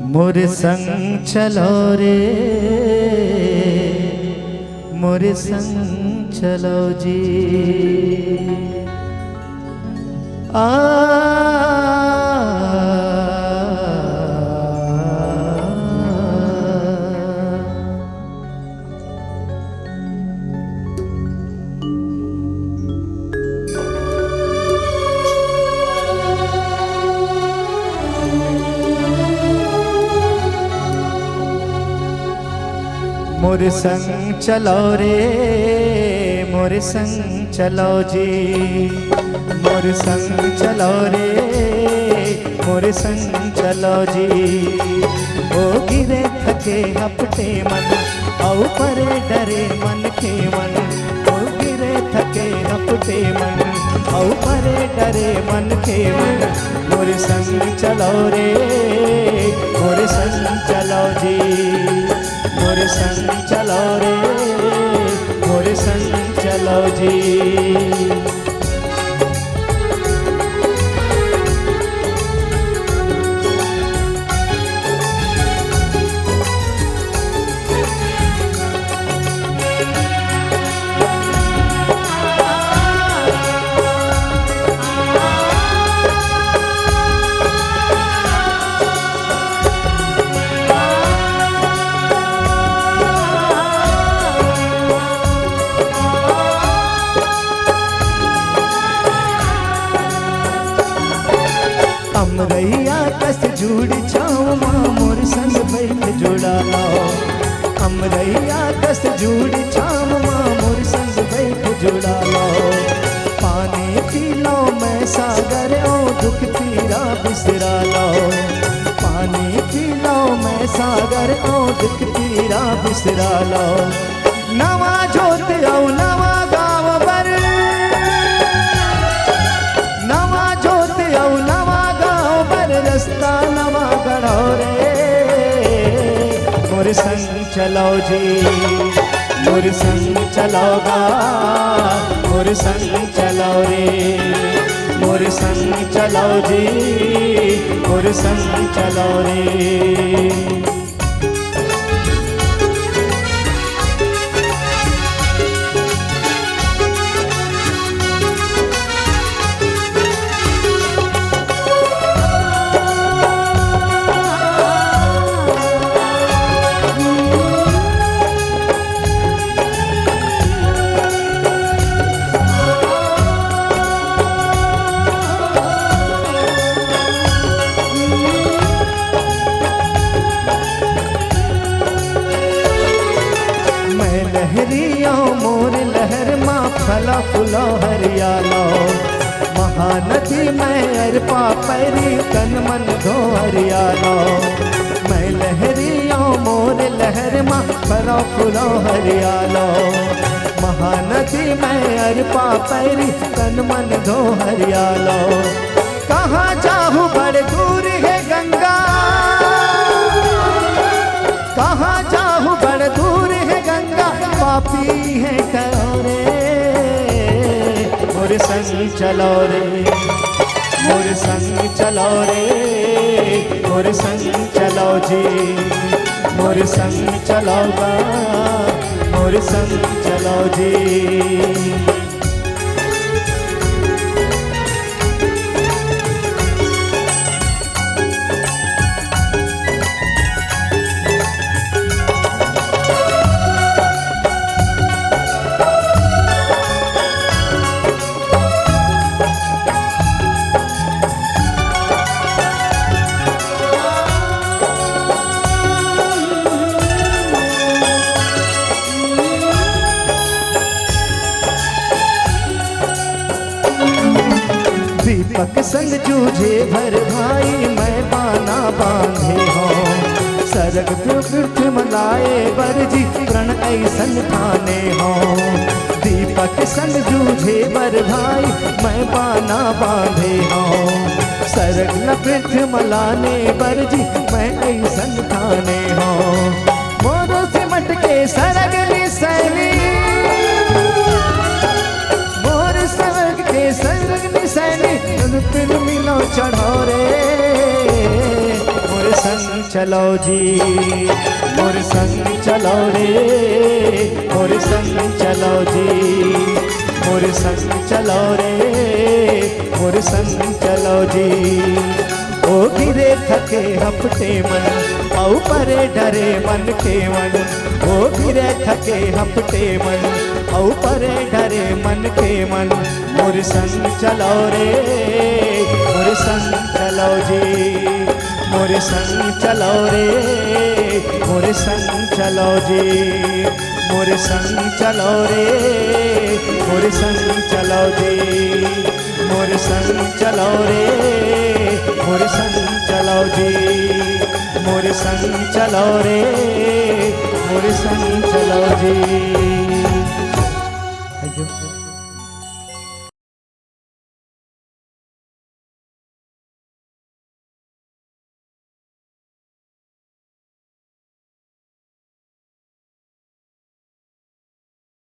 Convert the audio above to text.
मोर संग चलो रे, मोर संग चलो जी। मोर संग चलो रे, मोर संग चलो जी। मोर संग चलो रे, मोर संग चलो जी। ओ गिरे थके हपटे मन, औ परे डरे मन के मन। ओ गिरे थके हपटे मन, औ परे डरे मन के मन। मोर संग चलो रे, मोर संग चलो जी। मोर संग चलो रे, मोर संग चलो जी। अमरैया कस जुड़ छाओ माँ मोर संग बैठ जुड़ा लो। अमरैया कस जुड़ छाओ माँ मोर संग बैठ जुड़ा लो। पानी पी लो मैं सागर ओ दुख पीरा बिसरा लो। पानी पी लो मैं सागर ओ दुख पीरा बिसरा लो। नवा जोत औ नवा गाँव बर, नवा जोत औ नवा रास्ता नवा गढ़ो रे। मोर संग चलो जी, मोर संग चलोगा। मोर संग चलो रे, मोर संग चलो जी। मोर संग चलो रे। लहरिया मोर लहर माँ फला फुलो हरियालो। महानदी में अरपा पैरी तन मन धो हरियालो। मैं लहरिया मोर लहर माँ फला फुलो हरियालो। महानदी में अरपा पैरी तन मन धो हरियालो। कहाँ जाहूँ बड़े दूर है गंगा, कहाँ जाहूँ बड़े दूर है गंगा। पापी है करो रे, मोर संग चलो रे। मोर संग चलो रे, मोर संग चलो जी। मोर संग चलोगा, मोर संग चलो जी। दीपक संग जूझे भर भाई मैं बाना बांधे हो। सरग पृथ मलाए बरजी प्रण ऐसन ठाने हो। दीपक संग जूझे भर भाई मैं बाना बांधे हो। सरग पृथ मलाने बरजी मैं ऐसन ठाने हो। मोरो सिमट के सरग निसैनी, मोर सरग के सरग निसैनी। पिन मिलो चढ़ो रे, मोर संग संग चलो जी, मोर संग चलो रे, मोर संग चलो जी, मोर संग चलो रे, मोर संग चलो जी। ओ गिरे थके हपटे मन, औ परे डरे मन के मन, ओ गिरे थके हपटे मन, औ परे डरे मन के मन, मोर संग चलो रे, मोर संग चलो जी, मोर संग चलो रे, मोर संग चलो जी, मोर संग चलो रे, मोर संग चलो जी, मोर संग चलो रे, मोर संग चलो जी, मोर संग चलो रे, मोर संग चलो जी।